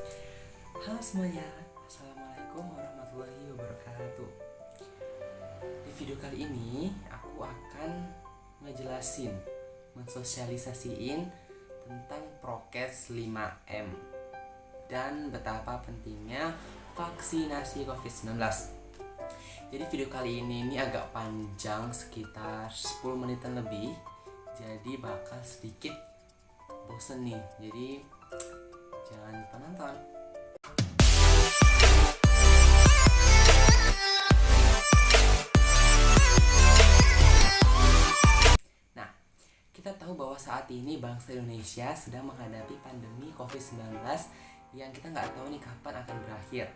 Halo semuanya, Assalamualaikum warahmatullahi wabarakatuh. Di video kali ini aku akan ngejelasin, mensosialisasiin tentang prokes 5M dan betapa pentingnya vaksinasi COVID-19. Jadi video kali ini agak panjang, sekitar 10 menitan lebih. Jadi bakal sedikit bosen nih, jadi jangan lupa nonton. Kita tahu bahwa saat ini bangsa Indonesia sedang menghadapi pandemi COVID-19 yang kita nggak tahu nih kapan akan berakhir.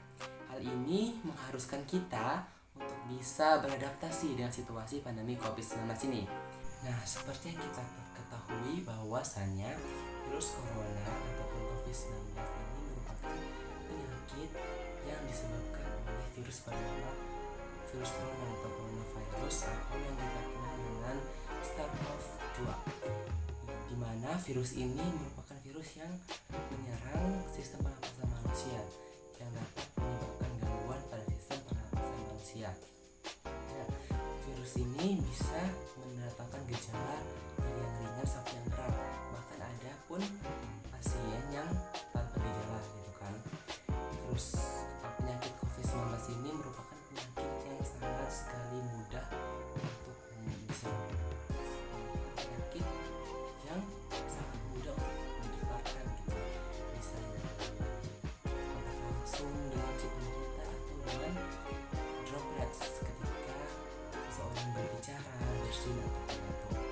Hal ini mengharuskan kita untuk bisa beradaptasi dengan situasi pandemi COVID-19 ini. Nah, seperti yang kita ketahui bahwasannya virus corona ataupun COVID-19 ini merupakan penyakit yang disebabkan oleh virus corona atau coronavirus atau yang kita kenal dengan SARS-CoV-2, di mana virus ini merupakan virus yang menyerang sistem pernapasan manusia yang dapat menyebabkan gangguan pada sistem pernapasan manusia. Nah, virus ini bisa mendatangkan gejala dari yang ringan sampai yang berat, bahkan ada pun pasien yang tanpa gejala gitu kan. Terus penyakit COVID-19 ini merupakan penyakit yang sangat sekali mudah untuk disembuhkan, penyakit yang sangat mudah untuk ditularkan gitu, bisa kontak langsung dengan si penderita atau dengan droplets ketika seseorang berbicara, bersin atau batuk.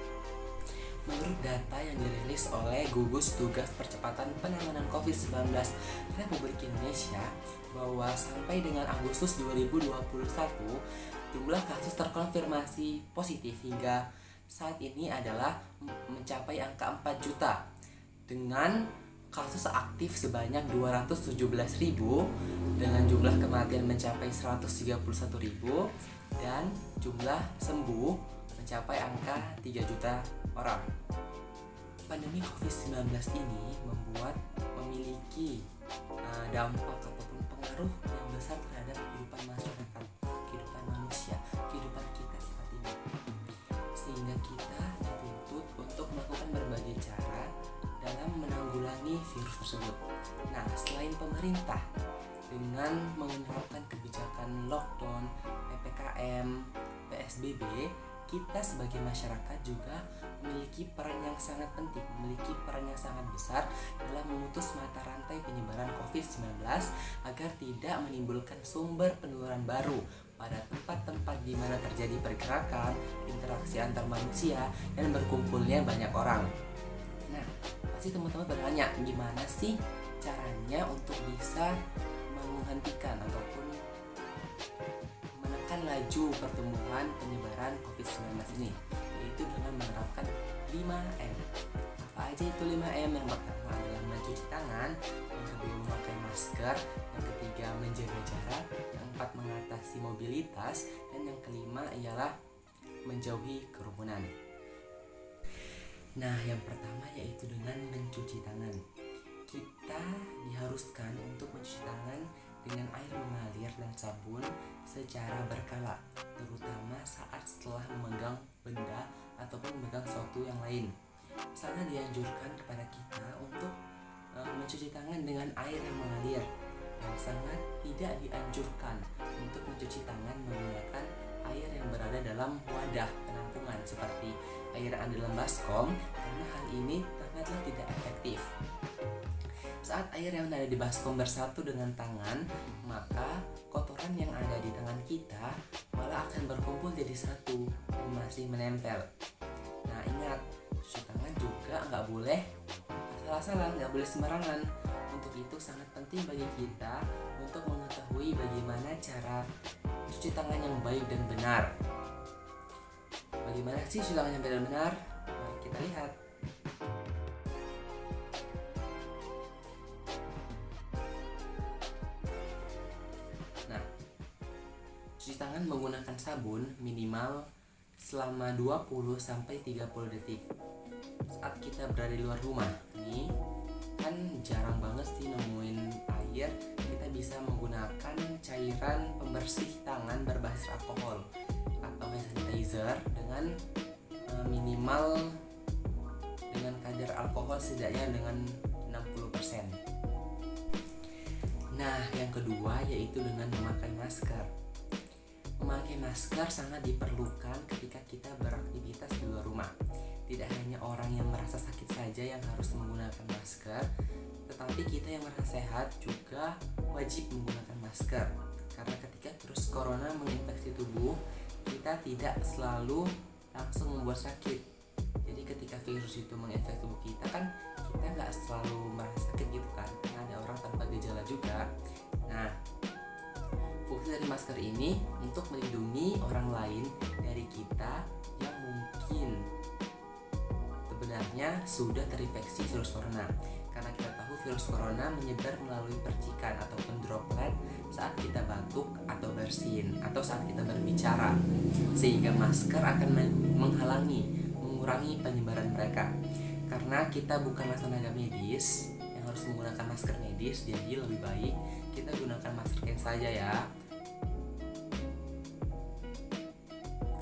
Menurut data yang dirilis oleh Gugus Tugas Percepatan Penanganan COVID-19 Republik Indonesia, bahwa sampai dengan Agustus 2021 jumlah kasus terkonfirmasi positif hingga saat ini adalah mencapai angka 4 juta dengan kasus aktif sebanyak 217.000 dengan jumlah kematian mencapai 131.000 dan jumlah sembuh mencapai angka 3 juta orang. Pandemi COVID-19 ini memiliki dampak ataupun pengaruh yang besar terhadap kehidupan masyarakat, kehidupan manusia, kehidupan kita saat ini, sehingga kita dituntut untuk melakukan berbagai cara dalam menanggulangi virus tersebut. Nah, selain pemerintah dengan menerapkan kebijakan lockdown, PPKM, PSBB, kita sebagai masyarakat juga memiliki peran yang sangat penting, memiliki peran yang sangat besar dalam memutus mata rantai penyebaran COVID-19 agar tidak menimbulkan sumber penularan baru pada tempat-tempat di mana terjadi pergerakan, interaksi antar manusia, dan berkumpulnya banyak orang. Nah, pasti teman-teman bertanya, gimana sih caranya untuk bisa menghentikan ataupun menekan laju pertumbuhan penyebaran COVID-19 ini, yaitu dengan menerapkan 5M. Apa aja itu 5M? Yang pertama adalah mencuci tangan, yang kedua memakai masker, yang ketiga menjaga jarak, yang keempat mengatasi mobilitas, dan yang kelima ialah menjauhi kerumunan. Nah, yang pertama yaitu dengan mencuci tangan. Kita diharuskan untuk mencuci tangan dengan air mengalir dan sabun secara berkala, terutama saat setelah memegang benda ataupun memegang sesuatu yang lain. Sangat dianjurkan kepada kita untuk mencuci tangan dengan air yang mengalir, dan sangat tidak dianjurkan untuk mencuci tangan menggunakan air yang berada dalam wadah penampungan seperti air yang ada dalam baskom, karena hal ini sangatlah tidak efektif. Saat air yang ada di baskom bersatu dengan tangan, maka kotoran yang ada di tangan kita malah akan berkumpul jadi satu dan masih menempel. Nah, ingat, cuci tangan juga nggak boleh asal-asalan, nggak boleh sembarangan. Untuk itu sangat penting bagi kita untuk mengetahui bagaimana cara cuci tangan yang baik dan benar. Bagaimana sih cuci tangan yang baik dan benar? Mari kita lihat. Cuci tangan menggunakan sabun minimal selama 20-30 detik. Saat kita berada di luar rumah nih, kan jarang banget sih nemuin air terakhir, kita bisa menggunakan cairan pembersih tangan berbasis alkohol atau hand sanitizer dengan minimal dengan kadar alkohol setidaknya dengan 60%. Nah, yang kedua yaitu dengan memakai masker. Memakai masker sangat diperlukan ketika kita beraktivitas di luar rumah. Tidak hanya orang yang merasa sakit saja yang harus menggunakan masker, tetapi kita yang merasa sehat juga wajib menggunakan masker. Karena ketika virus corona menginfeksi tubuh, kita tidak selalu langsung membuat sakit. Jadi ketika virus itu menginfeksi tubuh kita kan kita nggak selalu merasa sakit gitu kan, karena ada orang tanpa gejala juga. Nah, fungsi dari masker ini untuk melindungi orang lain dari kita yang mungkin sebenarnya sudah terinfeksi virus corona. Karena kita tahu virus corona menyebar melalui percikan ataupun droplet saat kita batuk atau bersin atau saat kita berbicara, sehingga masker akan mengurangi penyebaran mereka. Karena kita bukanlah tenaga medis yang harus menggunakan masker medis, jadi lebih baik kita gunakan masker kain saja ya.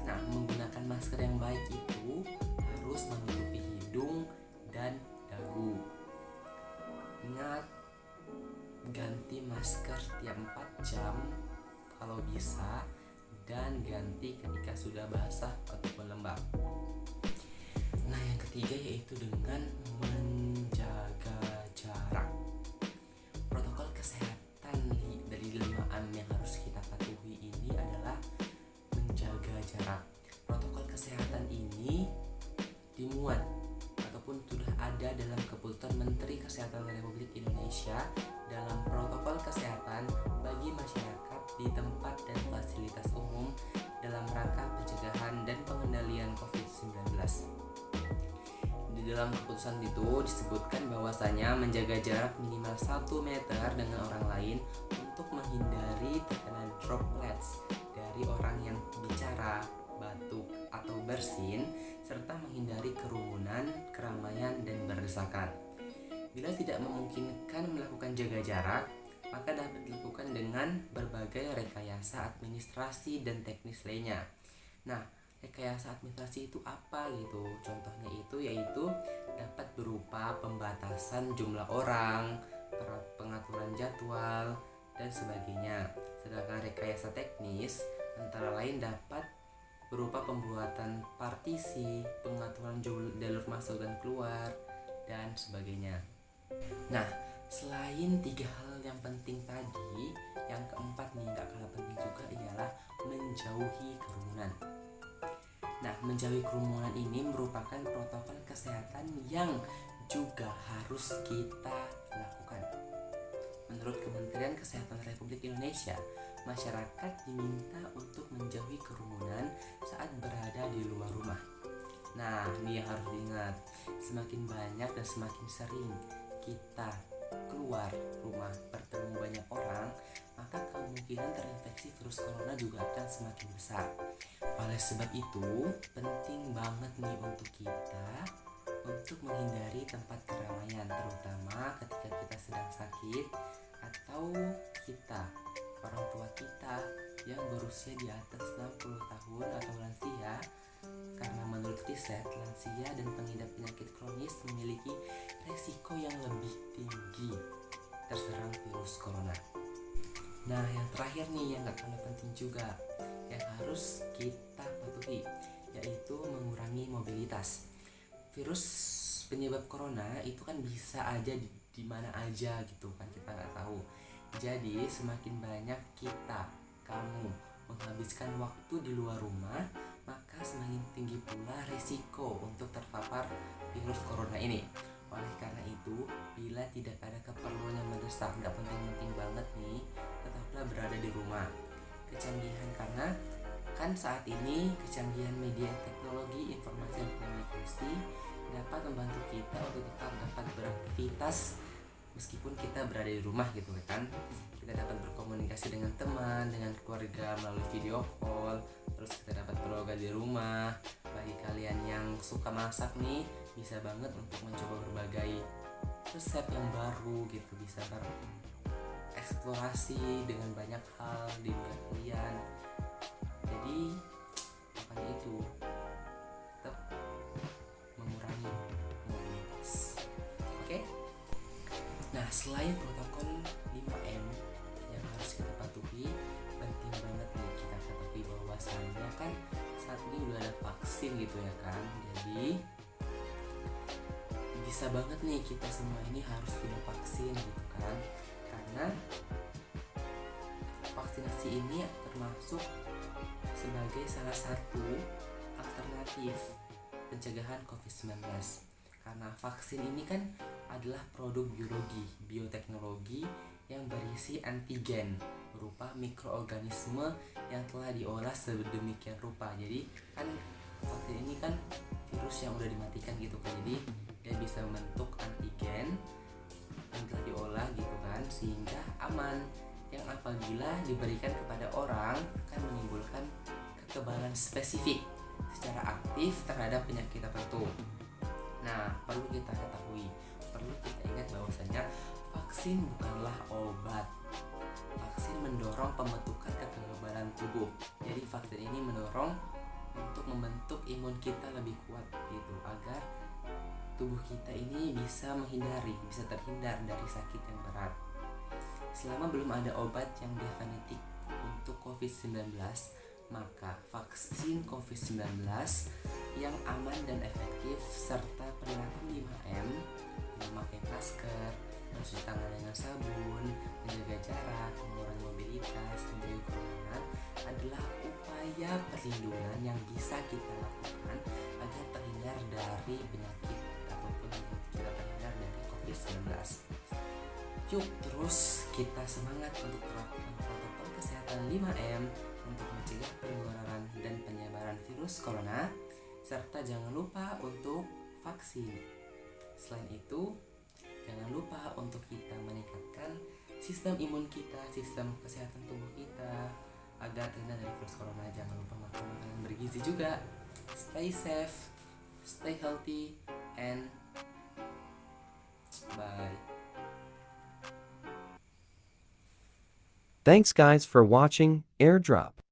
Nah, menggunakan masker yang baik itu harus menutupi hidung dan dagu. Ingat, ganti masker setiap 4 jam kalau bisa, dan ganti ketika sudah basah ataupun lembab. Nah, yang ketiga yaitu dengan menjaga jarak. Protokol kesehatan dari 5M yang harus kita patuhi ini adalah menjaga jarak. Protokol kesehatan ini dimuat ataupun sudah ada dalam keputusan Menteri Kesehatan Republik Indonesia dalam protokol kesehatan bagi masyarakat di tempat dan fasilitas umum dalam rangka pencegahan dan pengendalian COVID-19. Di dalam keputusan itu disebutkan bahwasanya menjaga jarak minimal 1 meter dengan orang lain untuk menghindari terkena droplets dari orang yang bicara, batuk, atau bersin, serta menghindari kerumunan, keramaian, dan berdesakan. Bila tidak memungkinkan melakukan jaga jarak, maka dapat dilakukan dengan berbagai rekayasa administrasi dan teknis lainnya. Nah, rekayasa administrasi itu apa gitu? Contohnya itu yaitu dapat berupa pembatasan jumlah orang, pengaturan jadwal, dan sebagainya. Sedangkan rekayasa teknis antara lain dapat berupa pembuatan partisi, pengaturan jalur masuk dan keluar, dan sebagainya. Nah, selain 3 hal yang penting tadi, yang keempat nih gak kalah penting juga ialah menjauhi kerumunan. Nah, menjauhi kerumunan ini merupakan protokol kesehatan yang juga harus kita lakukan. Menurut Kementerian Kesehatan Republik Indonesia, masyarakat diminta untuk menjauhi kerumunan saat berada di luar rumah. Nah, ini yang harus diingat. Semakin banyak dan semakin sering kita keluar rumah bertemu banyak orang, maka kemungkinan terinfeksi virus corona juga akan semakin besar. Oleh sebab itu, penting banget nih untuk kita untuk menghindari tempat keramaian, terutama ketika kita sedang sakit atau kita, orang tua kita yang berusia di atas 60 tahun atau lansia. Karena menurut riset, lansia dan pengidap penyakit kronis memiliki resiko yang lebih tinggi terserang virus corona. Nah, yang terakhir nih yang gak kalah penting juga yang harus kita patuhi, yaitu mengurangi mobilitas. Virus penyebab corona itu kan bisa aja di mana aja gitu kan, kita nggak tahu. Jadi semakin banyak kamu menghabiskan waktu di luar rumah, maka semakin tinggi pula risiko untuk terpapar virus corona ini. Oleh karena itu, bila tidak ada keperluan yang mendesak, nggak penting-penting banget nih, tetaplah berada di rumah. Kecanggihan karena kan saat ini kecanggihan media teknologi informasi dan komunikasi dapat membantu kita untuk tetap dapat beraktivitas meskipun kita berada di rumah gitu kan. Kita dapat berkomunikasi dengan teman, dengan keluarga melalui video call, terus kita dapat berolahraga di rumah. Bagi kalian yang suka masak nih, bisa banget untuk mencoba berbagai resep yang baru gitu, bisa eksplorasi dengan banyak hal di luar kalian. Jadi makanya itu tetap mengurangi mobilitas. Oke? Nah, selain protokol 5M yang harus kita patuhi, penting banget nih kita ketahui bahwasannya kan saat ini udah ada vaksin gitu ya kan. Jadi bisa banget nih kita semua ini harus punya vaksin gitu kan, karena vaksinasi ini termasuk sebagai salah satu alternatif pencegahan COVID-19. Karena vaksin ini kan adalah produk biologi, bioteknologi yang berisi antigen berupa mikroorganisme yang telah diolah sedemikian rupa. Jadi kan vaksin ini kan virus yang udah dimatikan gitu kan. Jadi dia bisa membentuk antigen yang telah diolah gitu kan, sehingga aman, yang apabila diberikan kepada orang akan menimbulkan kekebalan spesifik secara aktif terhadap penyakit tertentu. Nah, perlu kita ketahui, perlu kita ingat bahwasanya vaksin bukanlah obat. Vaksin mendorong pembentukan kekebalan tubuh. Jadi vaksin ini mendorong untuk membentuk imun kita lebih kuat gitu, agar tubuh kita ini bisa terhindar dari sakit yang berat. Selama belum ada obat yang definitif untuk COVID-19, maka vaksin COVID-19 yang aman dan efektif serta perilaku 5M, memakai masker, mencuci tangan dengan sabun, menjaga jarak, mengurangi mobilitas, menjauhi kerumunan adalah upaya perlindungan yang bisa kita lakukan agar terhindar dari penyakit ataupun kita terhindar dari COVID-19. Yuk terus kita semangat untuk terapkan protokol kesehatan 5M untuk mencegah penularan dan penyebaran virus corona, serta jangan lupa untuk vaksin. Selain itu, jangan lupa untuk kita meningkatkan sistem imun kita, sistem kesehatan tubuh kita agar terhindar dari virus corona. Jangan lupa makan makanan bergizi juga. Stay safe, stay healthy, and bye. Thanks guys for watching Airdrop.